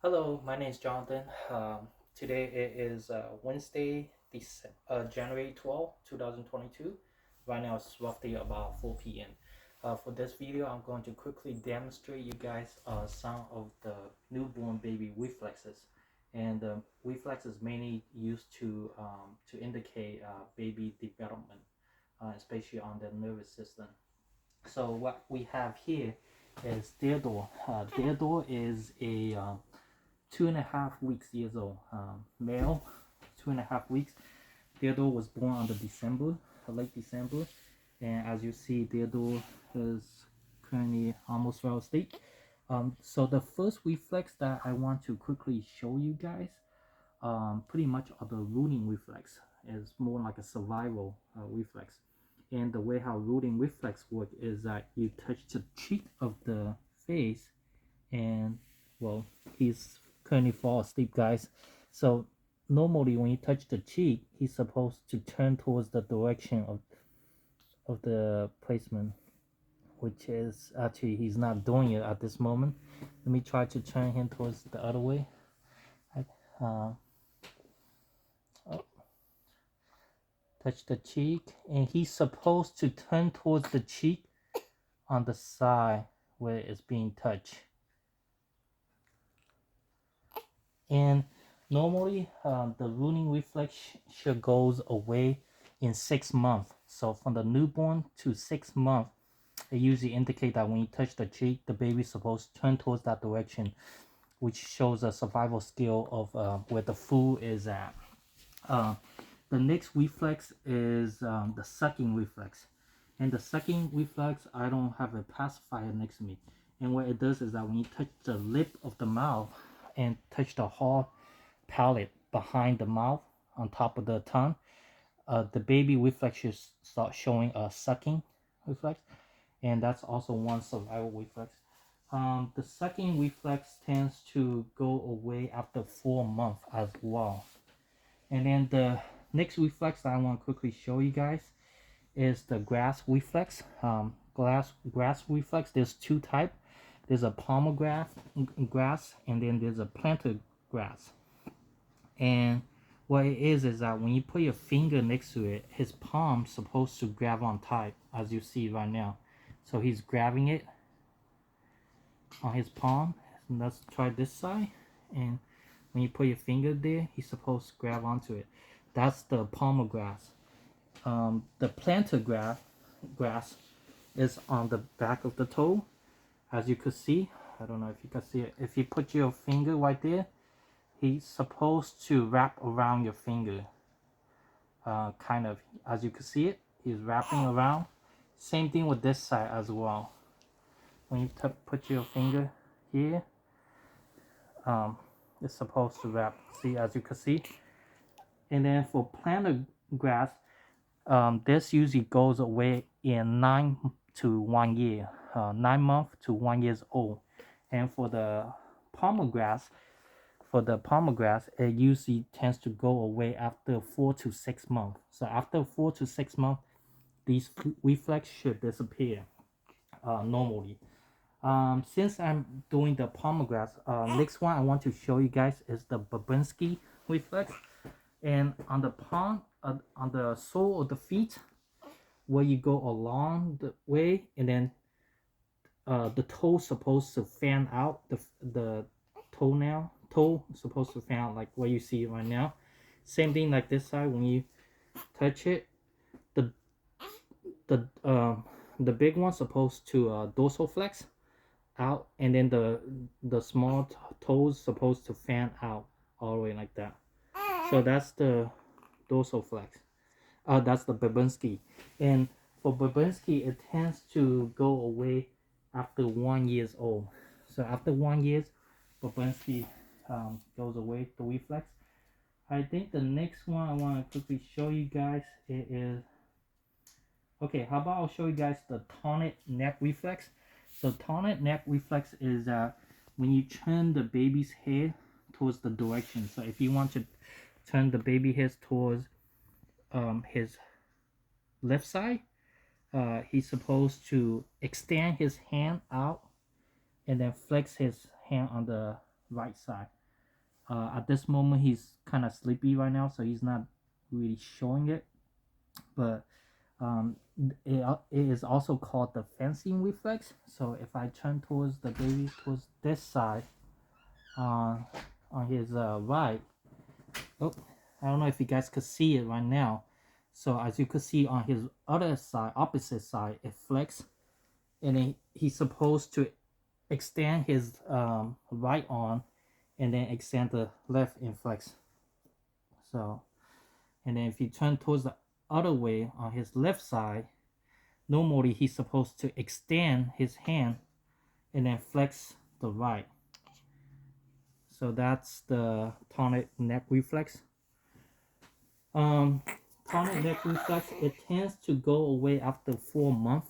Hello, my name is Jonathan. Today it is Wednesday, January 12th, 2022. Right now it's roughly about 4 p.m. For this video, I'm going to quickly demonstrate you guys some of the newborn baby reflexes. And reflexes mainly used to indicate baby development, especially on the nervous system. So what we have here is Theodore. Theodore is a 2.5 weeks years old, male, 2.5 weeks. Theodore was born on the late December, and as you see, Theodore is currently almost fell asleep. So the first reflex that I want to quickly show you guys, pretty much are the rooting reflex. Is more like a survival reflex. And the way how rooting reflex work is that you touch the cheek of the face, and well, he's currently fall asleep, guys. So normally when you touch the cheek, he's supposed to turn towards the direction of the placement, which is actually he's not doing it at this moment. Let me try to turn him towards the other way. uh, oh, touch the cheek, and he's supposed to turn towards the cheek on the side where it's being touched. And normally the rooting reflex should goes away in 6 months. So from the newborn to 6 months, it usually indicate that when you touch the cheek, the baby's supposed to turn towards that direction, which shows a survival skill of where the food is at. The next reflex is the sucking reflex. And the sucking reflex, I don't have a pacifier next to me. And what it does is that when you touch the lip of the mouth and touch the hard palate behind the mouth on top of the tongue, the baby reflexes start showing a sucking reflex. And that's also one survival reflex. The sucking reflex tends to go away after 4 months as well. And then the next reflex that I want to quickly show you guys is the grass reflex. Grass reflex, there's two types. There's a palmer grass, and then there's a plantar grass. And what it is that when you put your finger next to it, his palm's supposed to grab on tight, as you see right now. So he's grabbing it on his palm. And let's try this side. And when you put your finger there, he's supposed to grab onto it. That's the palmer grass. The plantar grass is on the back of the toe, as you could see. I don't know if you can see it. If you put your finger right there, he's supposed to wrap around your finger. Kind of, as you can see it, he's wrapping around. Same thing with this side as well. When you put your finger here, it's supposed to wrap. See, as you can see. And then for plantar grass, this usually goes away in 9 to 1 year, 9 months to 1 years old. And for the palmer grass, it usually tends to go away after 4 to 6 months. So after 4 to 6 months, these reflex should disappear normally. Since I'm doing the palmer grass, next one I want to show you guys is the Babinski reflex. And on the palm, on the sole of the feet, where you go along the way, and then the toe supposed to fan out, the toe supposed to fan out like what you see right now. Same thing like this side. When you touch it, the the big one supposed to dorsal flex out, and then the small toes supposed to fan out all the way like that. So that's the dorsal flex. That's the Babinski. And for Babinski, it tends to go away after 1 year old. So after 1 year, Babinski goes away, the reflex. I think the next one I want to quickly show you guys is, okay, how about I'll show you guys the Tonic neck reflex. So Tonic neck reflex is when you turn the baby's head towards the direction. So if you want to turn the baby head towards his left side, he's supposed to extend his hand out and then flex his hand on the right side. At this moment, he's kind of sleepy right now, so he's not really showing it. But it is also called the fencing reflex. So if I turn towards the baby towards this side, on his right, oh, I don't know if you guys could see it right now. So as you could see on his other side, opposite side, it flex, and he's supposed to extend his right arm and then extend the left and flex. So, and then if you turn towards the other way on his left side, normally he's supposed to extend his hand and then flex the right. So that's the tonic neck reflex. Tonic neck reflex, it tends to go away after 4 months.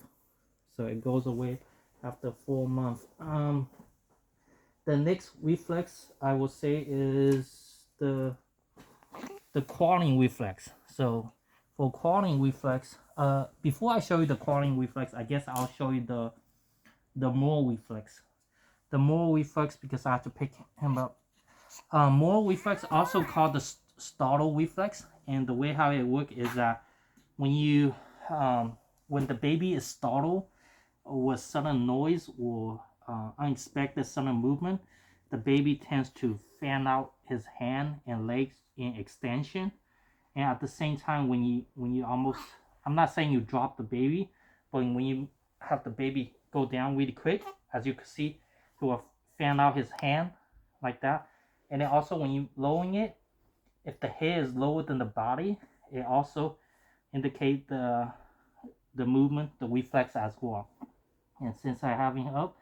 So it goes away after 4 months. The next reflex I would say is the crawling reflex. So for crawling reflex, before I show you the crawling reflex, I guess I'll show you the more reflex. The more reflex, because I have to pick him up. More reflex, also called the startle reflex, and the way how it works is that when you when the baby is startled with sudden noise or unexpected sudden movement, the baby tends to fan out his hand and legs in extension, and at the same time when you almost, I'm not saying you drop the baby, but when you have the baby go down really quick, as you can see, he will fan out his hand like that. And then also when you lowering it, if the head is lower than the body, it also indicate the movement, the reflex as well. And since I have him up,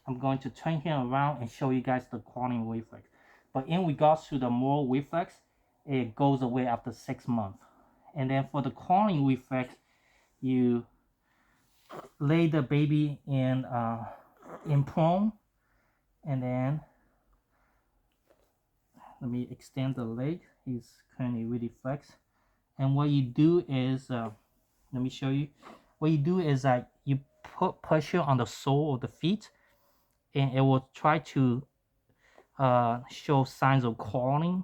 I'm going to turn him around and show you guys the crawling reflex. But in regards to the more reflex, it goes away after 6 months. And then for the crawling reflex, you lay the baby in prone, and then let me extend the leg. He's currently really flexed. And what you do is, let me show you. What you do is that you put pressure on the sole of the feet, and it will try to show signs of crawling.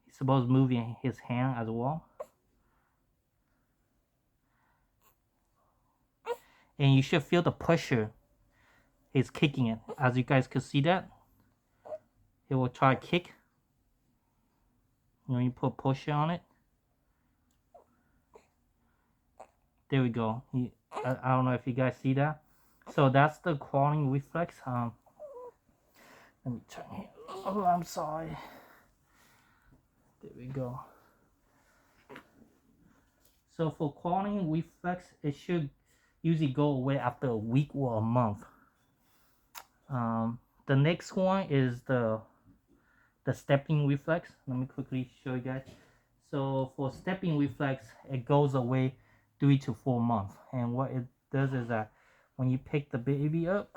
He's supposed to move his hand as well. And you should feel the pressure. He's kicking it. As you guys can see that, it will try to kick. When you put pressure on it, there we go. I don't know if you guys see that. So that's the crawling reflex. Let me turn it. Oh, I'm sorry. There we go. So for crawling reflex, it should usually go away after a week or a month. The next one is the stepping reflex. Let me quickly show you guys. So for stepping reflex, it goes away 3 to 4 months. And what it does is that when you pick the baby up,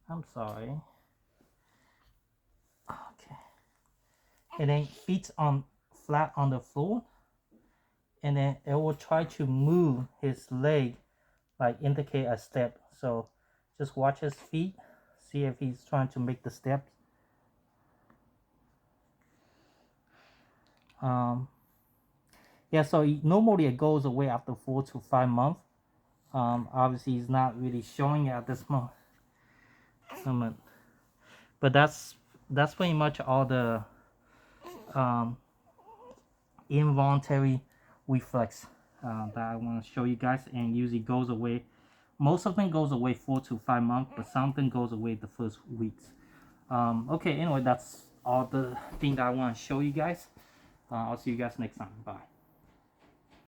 I'm sorry. Okay. And then feet on flat on the floor, and then it will try to move his leg, like indicate a step. So just watch his feet, see if he's trying to make the steps. Yeah, so normally it goes away after 4 to 5 months. Obviously he's not really showing it at this moment. But that's pretty much all the involuntary reflex that I want to show you guys, and usually goes away. Most of them goes away 4 to 5 months, but something goes away the first weeks. Okay, anyway, that's all the thing that I want to show you guys. I'll see you guys next time. Bye.